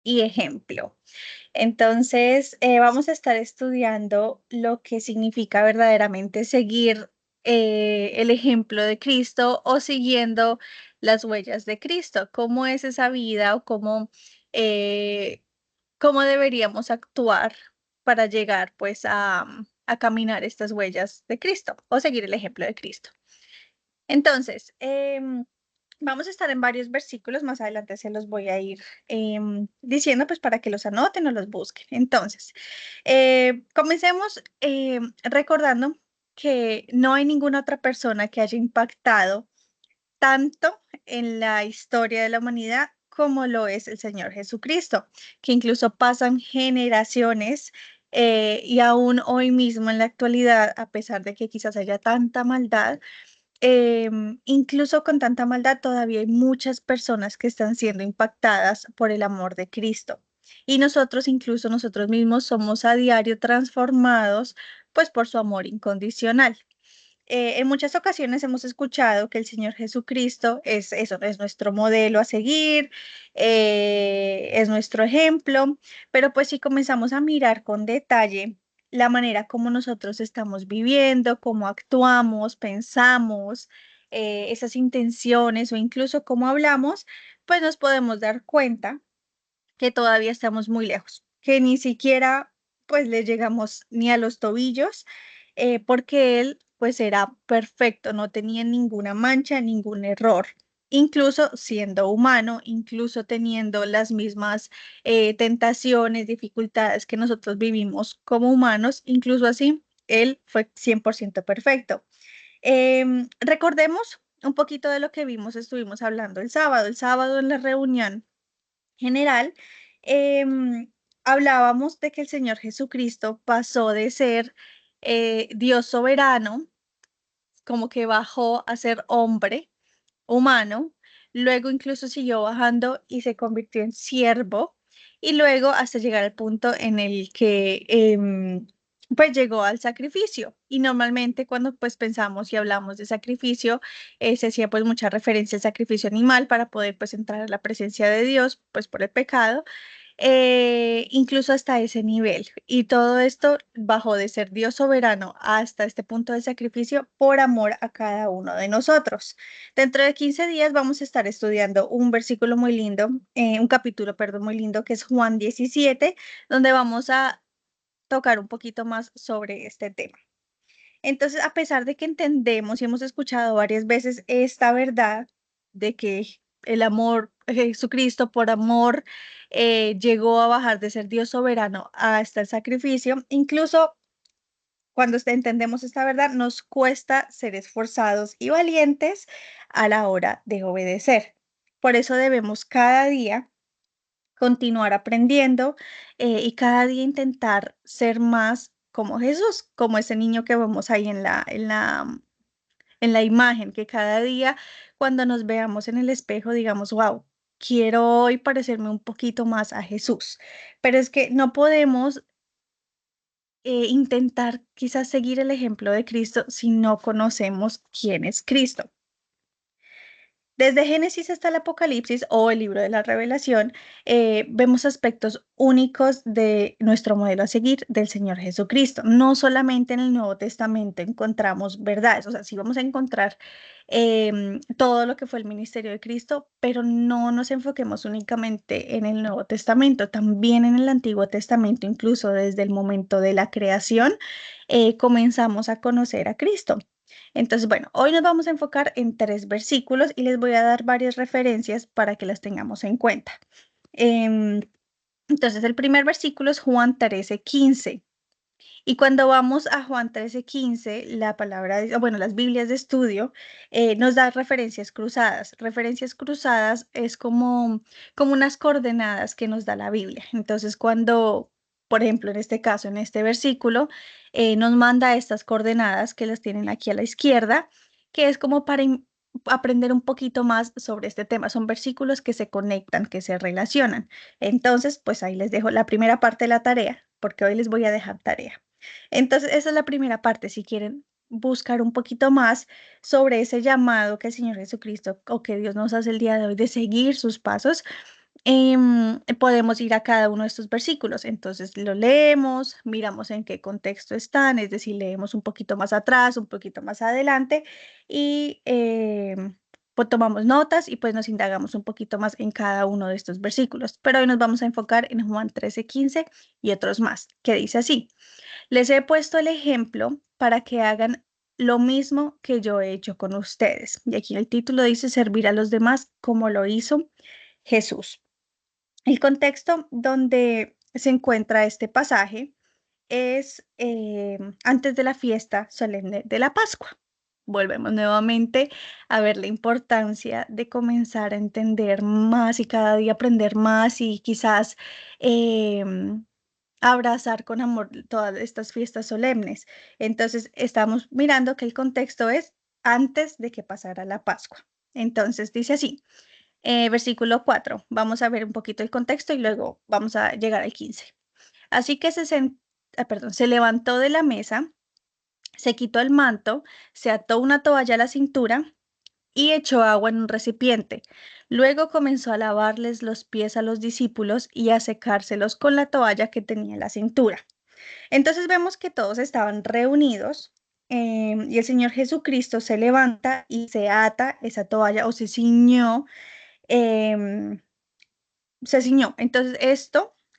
y ejemplo. Entonces, vamos a estar estudiando lo que significa verdaderamente seguir el ejemplo de Cristo o siguiendo las huellas de Cristo. ¿Cómo es esa vida o eh, cómo deberíamos actuar para llegar pues a caminar estas huellas de Cristo o seguir el ejemplo de Cristo? Entonces, vamos a estar en varios versículos, más adelante se los voy a ir diciendo pues para que los anoten o los busquen. Entonces, comencemos recordando que no hay ninguna otra persona que haya impactado tanto en la historia de la humanidad como lo es el Señor Jesucristo, que incluso pasan generaciones y aún hoy mismo en la actualidad, a pesar de que quizás haya tanta maldad, incluso con tanta maldad, todavía hay muchas personas que están siendo impactadas por el amor de Cristo. Y nosotros, incluso nosotros mismos, somos a diario transformados, pues por su amor incondicional. En muchas ocasiones hemos escuchado que el Señor Jesucristo es eso, es nuestro modelo a seguir, es nuestro ejemplo, pero pues si comenzamos a mirar con detalle la manera como nosotros estamos viviendo, cómo actuamos, pensamos, esas intenciones o incluso cómo hablamos, pues nos podemos dar cuenta que todavía estamos muy lejos, que ni siquiera pues le llegamos ni a los tobillos, porque él pues era perfecto, no tenía ninguna mancha, ningún error. Incluso siendo humano, incluso teniendo las mismas tentaciones, dificultades que nosotros vivimos como humanos, incluso así, él fue 100% perfecto. Recordemos un poquito de lo que vimos, estuvimos hablando el sábado en la reunión general, hablábamos de que el Señor Jesucristo pasó de ser Dios soberano, como que bajó a ser hombre humano, luego incluso siguió bajando y se convirtió en siervo, y luego hasta llegar al punto en el que pues llegó al sacrificio. Y normalmente cuando pues pensamos y hablamos de sacrificio, se hacía pues mucha referencia al sacrificio animal para poder pues entrar a la presencia de Dios, pues por el pecado, incluso hasta ese nivel. Y todo esto bajó de ser Dios soberano hasta este punto de sacrificio por amor a cada uno de nosotros. Dentro de 15 días vamos a estar estudiando un versículo muy lindo, un capítulo, perdón, muy lindo, que es Juan 17, donde vamos a tocar un poquito más sobre este tema. Entonces, a pesar de que entendemos y hemos escuchado varias veces esta verdad de que el amor, Jesucristo por amor, llegó a bajar de ser Dios soberano hasta el sacrificio, incluso cuando entendemos esta verdad, nos cuesta ser esforzados y valientes a la hora de obedecer. Por eso debemos cada día continuar aprendiendo y cada día intentar ser más como Jesús, como ese niño que vemos ahí en la imagen, que cada día cuando nos veamos en el espejo digamos, wow, quiero hoy parecerme un poquito más a Jesús. Pero es que no podemos intentar quizás seguir el ejemplo de Cristo si no conocemos quién es Cristo. Desde Génesis hasta el Apocalipsis o el libro de la Revelación, vemos aspectos únicos de nuestro modelo a seguir del Señor Jesucristo. No solamente en el Nuevo Testamento encontramos verdades, o sea, sí vamos a encontrar todo lo que fue el ministerio de Cristo, pero no nos enfoquemos únicamente en el Nuevo Testamento, también en el Antiguo Testamento, incluso desde el momento de la creación, comenzamos a conocer a Cristo. Entonces, bueno, hoy nos vamos a enfocar en tres versículos y les voy a dar varias referencias para que las tengamos en cuenta. Em, entonces, el primer versículo es Juan 13:15. Y cuando vamos a Juan 13:15, la palabra, bueno, las Biblias de estudio nos da referencias cruzadas. Referencias cruzadas es como unas coordenadas que nos da la Biblia. Entonces, cuando, por ejemplo, en este caso, en este versículo, nos manda estas coordenadas que las tienen aquí a la izquierda, que es como para aprender un poquito más sobre este tema. Son versículos que se conectan, que se relacionan. Entonces, pues ahí les dejo la primera parte de la tarea, porque hoy les voy a dejar tarea. Entonces, esa es la primera parte. Si quieren buscar un poquito más sobre ese llamado que el Señor Jesucristo o que Dios nos hace el día de hoy de seguir sus pasos, podemos ir a cada uno de estos versículos. Entonces lo leemos, miramos en qué contexto están, es decir, leemos un poquito más atrás, un poquito más adelante y pues tomamos notas y pues nos indagamos un poquito más en cada uno de estos versículos. Pero hoy nos vamos a enfocar en Juan 13:15 y otros más, que dice así: les he puesto el ejemplo para que hagan lo mismo que yo he hecho con ustedes. Y aquí el título dice servir a los demás como lo hizo Jesús. El contexto donde se encuentra este pasaje es antes de la fiesta solemne de la Pascua. Volvemos nuevamente a ver la importancia de comenzar a entender más y cada día aprender más y quizás abrazar con amor todas estas fiestas solemnes. Entonces, estamos mirando que el contexto es antes de que pasara la Pascua. Entonces, dice así. Versículo 4. Vamos a ver un poquito el contexto y luego vamos a llegar al 15. Así que se levantó de la mesa, se quitó el manto, se ató una toalla a la cintura y echó agua en un recipiente. Luego comenzó a lavarles los pies a los discípulos y a secárselos con la toalla que tenía en la cintura. Entonces vemos que todos estaban reunidos y el Señor Jesucristo se levanta y se ata esa toalla o em, se ciñó. Entonces,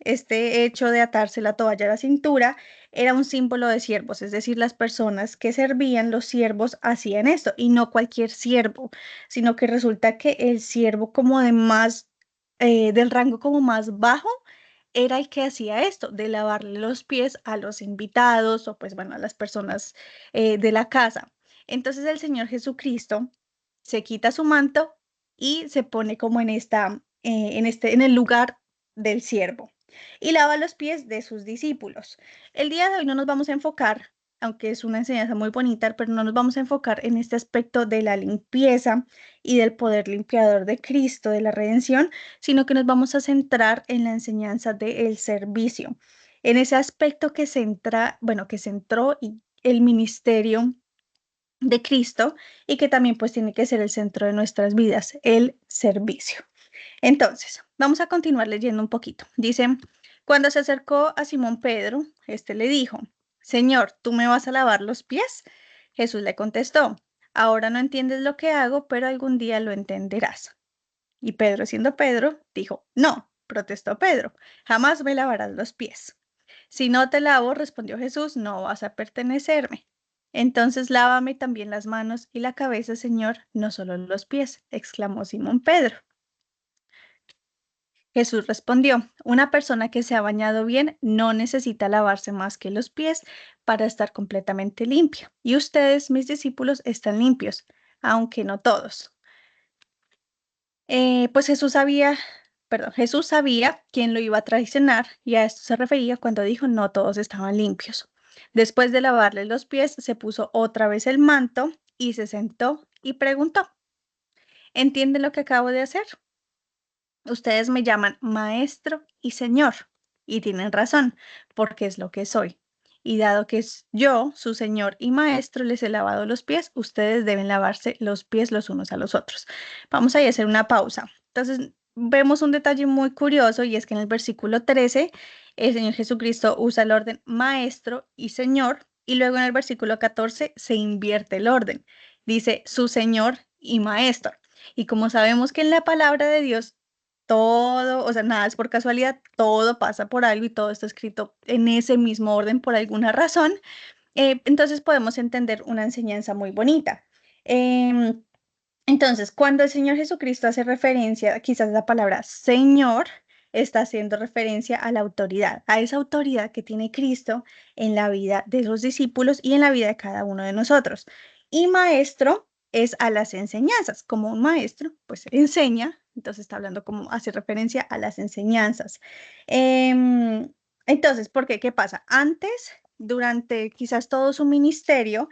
este hecho de atarse la toalla a la cintura, era un símbolo de siervos, es decir, las personas que servían, los siervos, hacían esto, y no cualquier siervo, sino que resulta que el siervo como de más, del rango como más bajo, era el que hacía esto, de lavarle los pies a los invitados o pues bueno, a las personas de la casa. Entonces el Señor Jesucristo se quita su manto y se pone como en el lugar del siervo y lava los pies de sus discípulos. El día de hoy no nos vamos a enfocar, aunque es una enseñanza muy bonita, pero no nos vamos a enfocar en este aspecto de la limpieza y del poder limpiador de Cristo, de la redención, sino que nos vamos a centrar en la enseñanza del servicio, en ese aspecto que centra, bueno, que centró y el ministerio de Cristo y que también pues tiene que ser el centro de nuestras vidas, el servicio. Entonces, vamos a continuar leyendo un poquito. Dice, cuando se acercó a Simón Pedro, este le dijo, Señor, ¿tú me vas a lavar los pies? Jesús le contestó, ahora no entiendes lo que hago, pero algún día lo entenderás. Y Pedro, siendo Pedro, dijo, no, protestó Pedro, jamás me lavarás los pies. Si no te lavo, respondió Jesús, no vas a pertenecerme. Entonces lávame también las manos y la cabeza, Señor, no solo los pies, exclamó Simón Pedro. Jesús respondió, una persona que se ha bañado bien no necesita lavarse más que los pies para estar completamente limpia. Y ustedes, mis discípulos, están limpios, aunque no todos. Pues Jesús sabía quién lo iba a traicionar y a esto se refería cuando dijo no todos estaban limpios. Después de lavarle los pies, se puso otra vez el manto y se sentó y preguntó, ¿entienden lo que acabo de hacer? Ustedes me llaman maestro y señor y tienen razón, porque es lo que soy. Y dado que es yo, su señor y maestro, les he lavado los pies, ustedes deben lavarse los pies los unos a los otros. Vamos a ir a hacer una pausa. Entonces, vemos un detalle muy curioso y es que en el versículo 13, el Señor Jesucristo usa el orden maestro y señor y luego en el versículo 14 se invierte el orden. Dice su señor y maestro. Y como sabemos que en la palabra de Dios todo, o sea, nada es por casualidad, todo pasa por algo y todo está escrito en ese mismo orden por alguna razón. Entonces podemos entender una enseñanza muy bonita. Em, entonces, cuando el Señor Jesucristo hace referencia, quizás la palabra Señor está haciendo referencia a la autoridad, a esa autoridad que tiene Cristo en la vida de los discípulos y en la vida de cada uno de nosotros. Y maestro es a las enseñanzas, como un maestro, pues enseña, entonces está hablando como hace referencia a las enseñanzas. Entonces, ¿por qué? ¿Qué pasa? Antes, durante quizás todo su ministerio,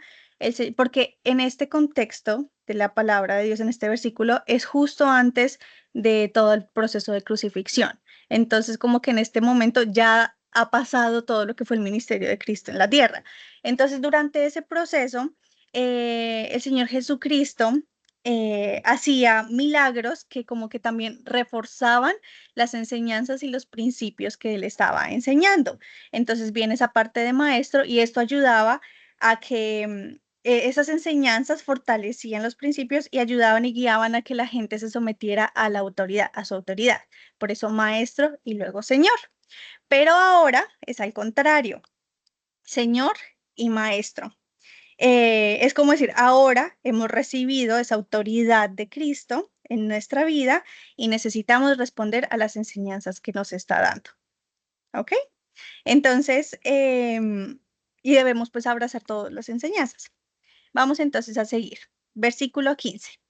porque en este contexto de la palabra de Dios, en este versículo, es justo antes de todo el proceso de crucifixión. Entonces, como que en este momento ya ha pasado todo lo que fue el ministerio de Cristo en la tierra. Entonces, durante ese proceso, el Señor Jesucristo hacía milagros que como que también reforzaban las enseñanzas y los principios que él estaba enseñando. Entonces viene esa parte de maestro y esto ayudaba a que esas enseñanzas fortalecían los principios y ayudaban y guiaban a que la gente se sometiera a la autoridad, a su autoridad. Por eso maestro y luego señor. Pero ahora es al contrario, señor y maestro. Es como decir, ahora hemos recibido esa autoridad de Cristo en nuestra vida y necesitamos responder a las enseñanzas que nos está dando. ¿Ok? Entonces, y debemos pues abrazar todas las enseñanzas. Vamos entonces a seguir. Versículo 15.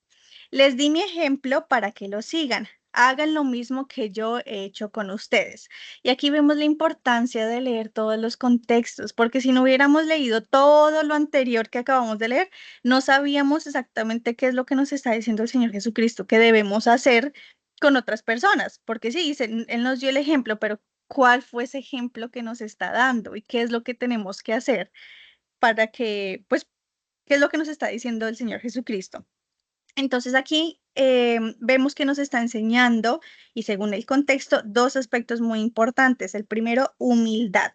Les di mi ejemplo para que lo sigan. Hagan lo mismo que yo he hecho con ustedes. Y aquí vemos la importancia de leer todos los contextos, porque si no hubiéramos leído todo lo anterior que acabamos de leer, no sabíamos exactamente qué es lo que nos está diciendo el Señor Jesucristo que debemos hacer con otras personas. Porque sí, dice, Él nos dio el ejemplo, pero ¿cuál fue ese ejemplo que nos está dando? ¿Y qué es lo que tenemos que hacer para que, pues, qué es lo que nos está diciendo el Señor Jesucristo? Entonces aquí vemos que nos está enseñando, y según el contexto, dos aspectos muy importantes. El primero, humildad.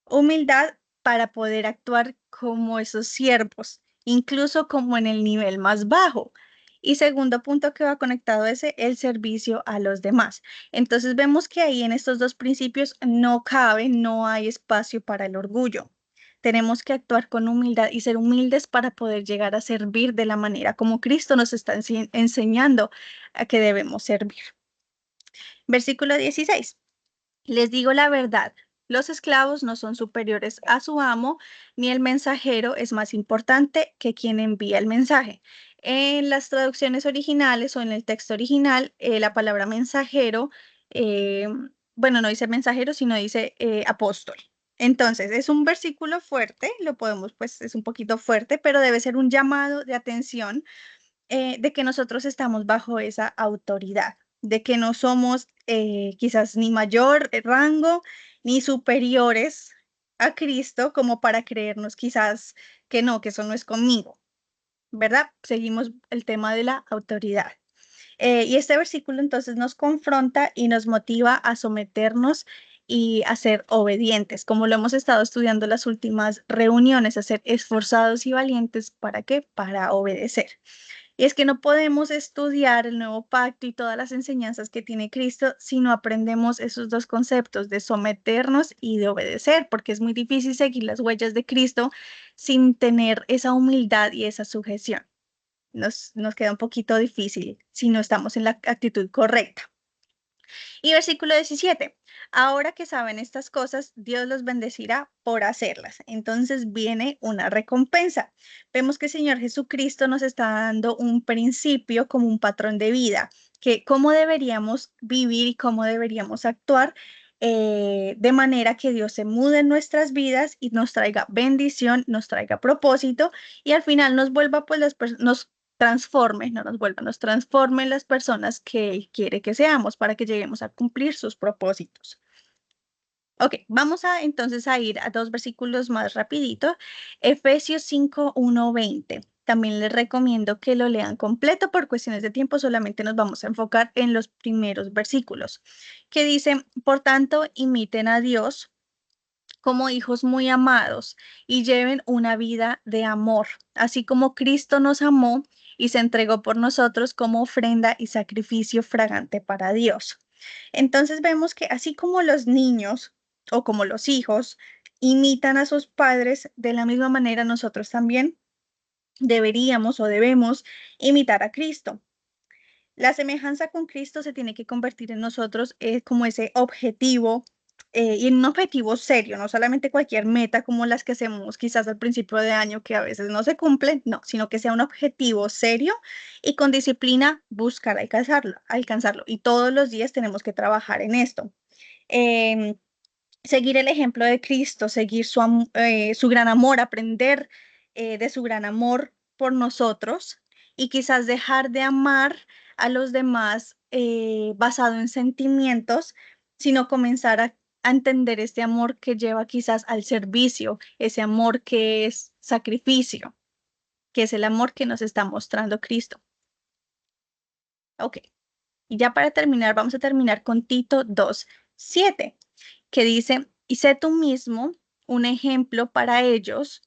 Humildad para poder actuar como esos siervos, incluso como en el nivel más bajo. Y segundo punto que va conectado a ese, el servicio a los demás. Entonces vemos que ahí en estos dos principios no cabe, no hay espacio para el orgullo. Tenemos que actuar con humildad y ser humildes para poder llegar a servir de la manera como Cristo nos está enseñando a que debemos servir. Versículo 16. Les digo la verdad, los esclavos no son superiores a su amo, ni el mensajero es más importante que quien envía el mensaje. En las traducciones originales o en el texto original, la palabra mensajero, eh, bueno, no dice mensajero, sino dice apóstol. Entonces, es un versículo fuerte, lo podemos, pues es un poquito fuerte, pero debe ser un llamado de atención de que nosotros estamos bajo esa autoridad, de que no somos quizás ni mayor rango ni superiores a Cristo como para creernos quizás que no, que eso no es conmigo, ¿verdad? Seguimos el tema de la autoridad. Y este versículo entonces nos confronta y nos motiva a someternos y a ser obedientes, como lo hemos estado estudiando en las últimas reuniones, a ser esforzados y valientes. ¿Para qué? Para obedecer. Y es que no podemos estudiar el nuevo pacto y todas las enseñanzas que tiene Cristo si no aprendemos esos dos conceptos de someternos y de obedecer, porque es muy difícil seguir las huellas de Cristo sin tener esa humildad y esa sujeción. Nos queda un poquito difícil si no estamos en la actitud correcta. Y versículo 17. Ahora que saben estas cosas, Dios los bendecirá por hacerlas. Entonces viene una recompensa. Vemos que el Señor Jesucristo nos está dando un principio como un patrón de vida, que cómo deberíamos vivir y cómo deberíamos actuar de manera que Dios se mude en nuestras vidas y nos traiga bendición, nos traiga propósito y al final nos vuelva, pues, nos transforme, no nos vuelva, nos transforme en las personas que Él quiere que seamos para que lleguemos a cumplir sus propósitos. Ok, vamos a entonces a ir a dos versículos más rapidito. Efesios 5, 1, 20. También les recomiendo que lo lean completo por cuestiones de tiempo, solamente nos vamos a enfocar en los primeros versículos, que dicen, por tanto, imiten a Dios como hijos muy amados y lleven una vida de amor, así como Cristo nos amó y se entregó por nosotros como ofrenda y sacrificio fragante para Dios. Entonces vemos que así como los niños o como los hijos imitan a sus padres, de la misma manera nosotros también deberíamos o debemos imitar a Cristo. La semejanza con Cristo se tiene que convertir en nosotros como ese objetivo y en un objetivo serio, no solamente cualquier meta como las que hacemos quizás al principio de año que a veces no se cumplen, no, sino que sea un objetivo serio y con disciplina buscar alcanzarlo, alcanzarlo. Y todos los días tenemos que trabajar en esto. Em, Seguir el ejemplo de Cristo, seguir su gran amor, aprender de su gran amor por nosotros y quizás dejar de amar a los demás basado en sentimientos, sino comenzar a entender este amor que lleva quizás al servicio, ese amor que es sacrificio. que es el amor que nos está mostrando Cristo. Ok, y ya para terminar, vamos a terminar con Tito 2:7, que dice, y sé tú mismo un ejemplo para ellos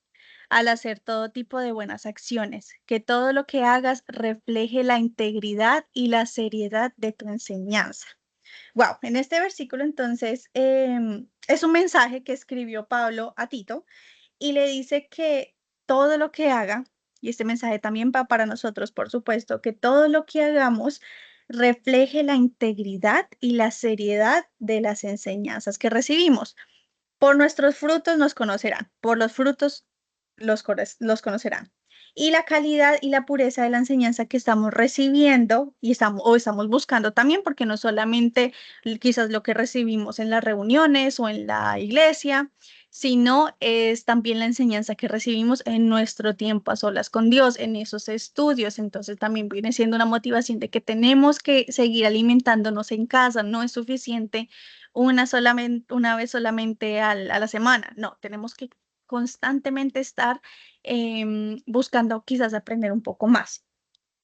al hacer todo tipo de buenas acciones, que todo lo que hagas refleje la integridad y la seriedad de tu enseñanza. Wow, en este versículo entonces es un mensaje que escribió Pablo a Tito y le dice que todo lo que haga, y este mensaje también va para nosotros, por supuesto, que todo lo que hagamos refleje la integridad y la seriedad de las enseñanzas que recibimos. Por nuestros frutos nos conocerán, por los frutos los conocerán. Y la calidad y la pureza de la enseñanza que estamos recibiendo y estamos buscando también, porque no solamente quizás lo que recibimos en las reuniones o en la iglesia, sino es también la enseñanza que recibimos en nuestro tiempo a solas con Dios, en esos estudios. Entonces también viene siendo una motivación de que tenemos que seguir alimentándonos en casa, no es suficiente una vez solamente a la semana. No, tenemos que constantemente estar buscando quizás aprender un poco más.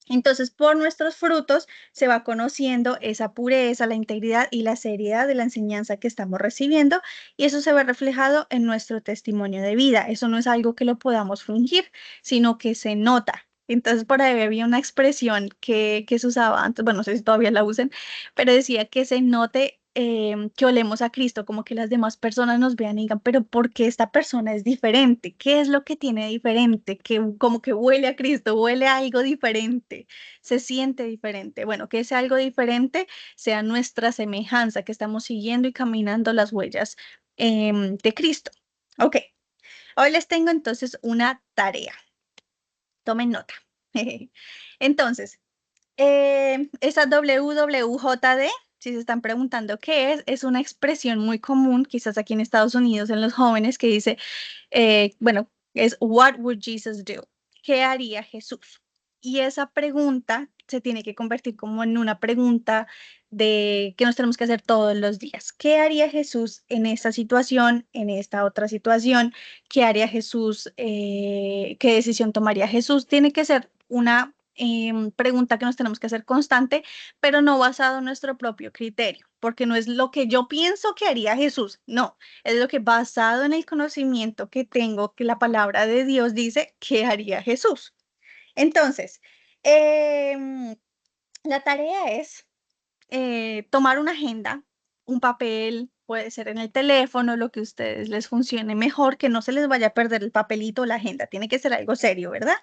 Entonces, por nuestros frutos se va conociendo esa pureza, la integridad y la seriedad de la enseñanza que estamos recibiendo, y eso se ve reflejado en nuestro testimonio de vida. Eso no es algo que lo podamos fingir, sino que se nota. Entonces, por ahí había una expresión que se usaba antes, bueno, no sé si todavía la usen, pero decía que se note que olemos a Cristo, como que las demás personas nos vean y digan, pero ¿por qué esta persona es diferente? ¿Qué es lo que tiene diferente? Que como que huele a Cristo, huele a algo diferente, se siente diferente. Bueno, que ese algo diferente sea nuestra semejanza, que estamos siguiendo y caminando las huellas de Cristo. Ok, hoy les tengo entonces una tarea. Tomen nota. Entonces, esa WWJD, si se están preguntando qué es una expresión muy común, quizás aquí en Estados Unidos, en los jóvenes, que dice, bueno, es What would Jesus do? ¿Qué haría Jesús? Y esa pregunta se tiene que convertir como en una pregunta de que nos tenemos que hacer todos los días. ¿Qué haría Jesús en esta situación, en esta otra situación? ¿Qué haría Jesús? ¿Qué decisión tomaría Jesús? Tiene que ser una pregunta que nos tenemos que hacer constante, pero no basado en nuestro propio criterio, porque no es lo que yo pienso que haría Jesús, no, es lo que basado en el conocimiento que tengo, que la palabra de Dios dice que haría Jesús. Entonces, em, la tarea es tomar una agenda, un papel, puede ser en el teléfono, lo que a ustedes les funcione mejor, que no se les vaya a perder el papelito o la agenda, tiene que ser algo serio, ¿verdad?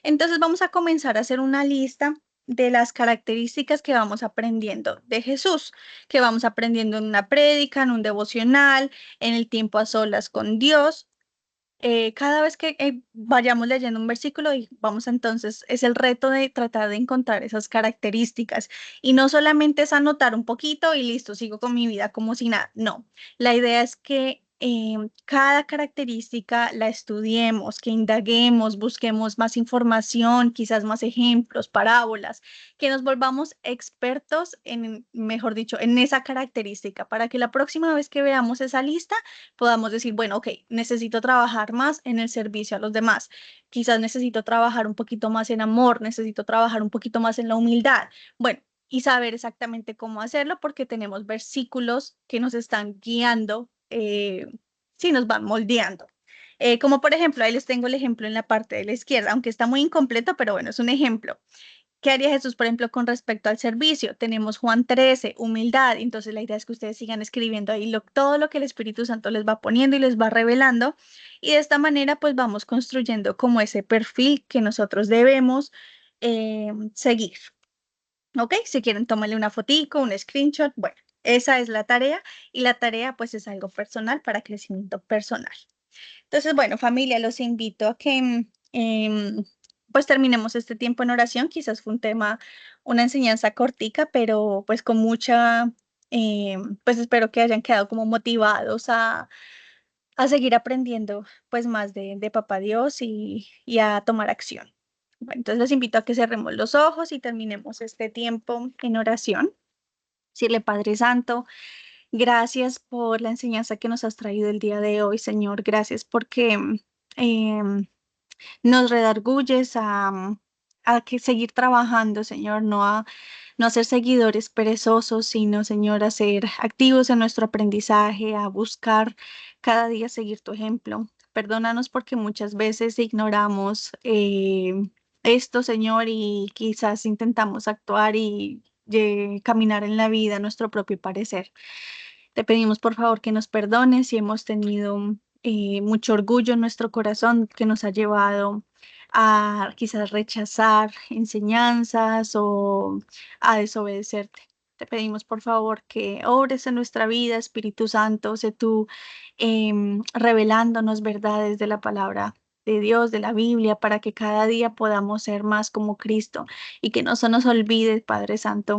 Entonces vamos a comenzar a hacer una lista de las características que vamos aprendiendo de Jesús, que vamos aprendiendo en una prédica, en un devocional, en el tiempo a solas con Dios. Cada vez que vayamos leyendo un versículo y vamos entonces, es el reto de tratar de encontrar esas características y no solamente es anotar un poquito y listo, sigo con mi vida como si nada. No, la idea es que cada característica la estudiemos, que indaguemos, busquemos más información, quizás más ejemplos, parábolas, que nos volvamos expertos en, mejor dicho, en esa característica para que la próxima vez que veamos esa lista podamos decir, bueno, ok, necesito trabajar más en el servicio a los demás, quizás necesito trabajar un poquito más en amor, necesito trabajar un poquito más en la humildad. Bueno, y saber exactamente cómo hacerlo porque tenemos versículos que nos están guiando, sí, nos van moldeando. Como por ejemplo, ahí les tengo el ejemplo en la parte de la izquierda, aunque está muy incompleto, pero bueno, es un ejemplo. ¿Qué haría Jesús, por ejemplo, con respecto al servicio? Tenemos Juan 13, humildad. Entonces, la idea es que ustedes sigan escribiendo ahí todo lo que el Espíritu Santo les va poniendo y les va revelando. Y de esta manera, pues vamos construyendo como ese perfil que nosotros debemos seguir. ¿Ok? Si quieren, tómale una fotico, un screenshot. Bueno, esa es la tarea y la tarea, pues, es algo personal para crecimiento personal. Entonces, bueno, familia, los invito a que pues terminemos este tiempo en oración. Quizás fue un tema, una enseñanza cortica, pero pues con mucha, pues espero que hayan quedado como motivados a seguir aprendiendo pues más de Papá Dios y a tomar acción. Bueno, entonces los invito a que cerremos los ojos y terminemos este tiempo en oración. Decirle, Padre Santo, gracias por la enseñanza que nos has traído el día de hoy, Señor. Gracias porque nos redarguyes a que seguir trabajando, Señor, no a ser seguidores perezosos, sino, Señor, a ser activos en nuestro aprendizaje, a buscar cada día seguir tu ejemplo. Perdónanos porque muchas veces ignoramos esto, Señor, y quizás intentamos actuar y caminar en la vida a nuestro propio parecer. Te pedimos, por favor, que nos perdones si hemos tenido mucho orgullo en nuestro corazón que nos ha llevado a quizás rechazar enseñanzas o a desobedecerte. Te pedimos, por favor, que obres en nuestra vida, Espíritu Santo, sé tú revelándonos verdades de la palabra de Dios, de la Biblia, para que cada día podamos ser más como Cristo y que no se nos olvide, Padre Santo,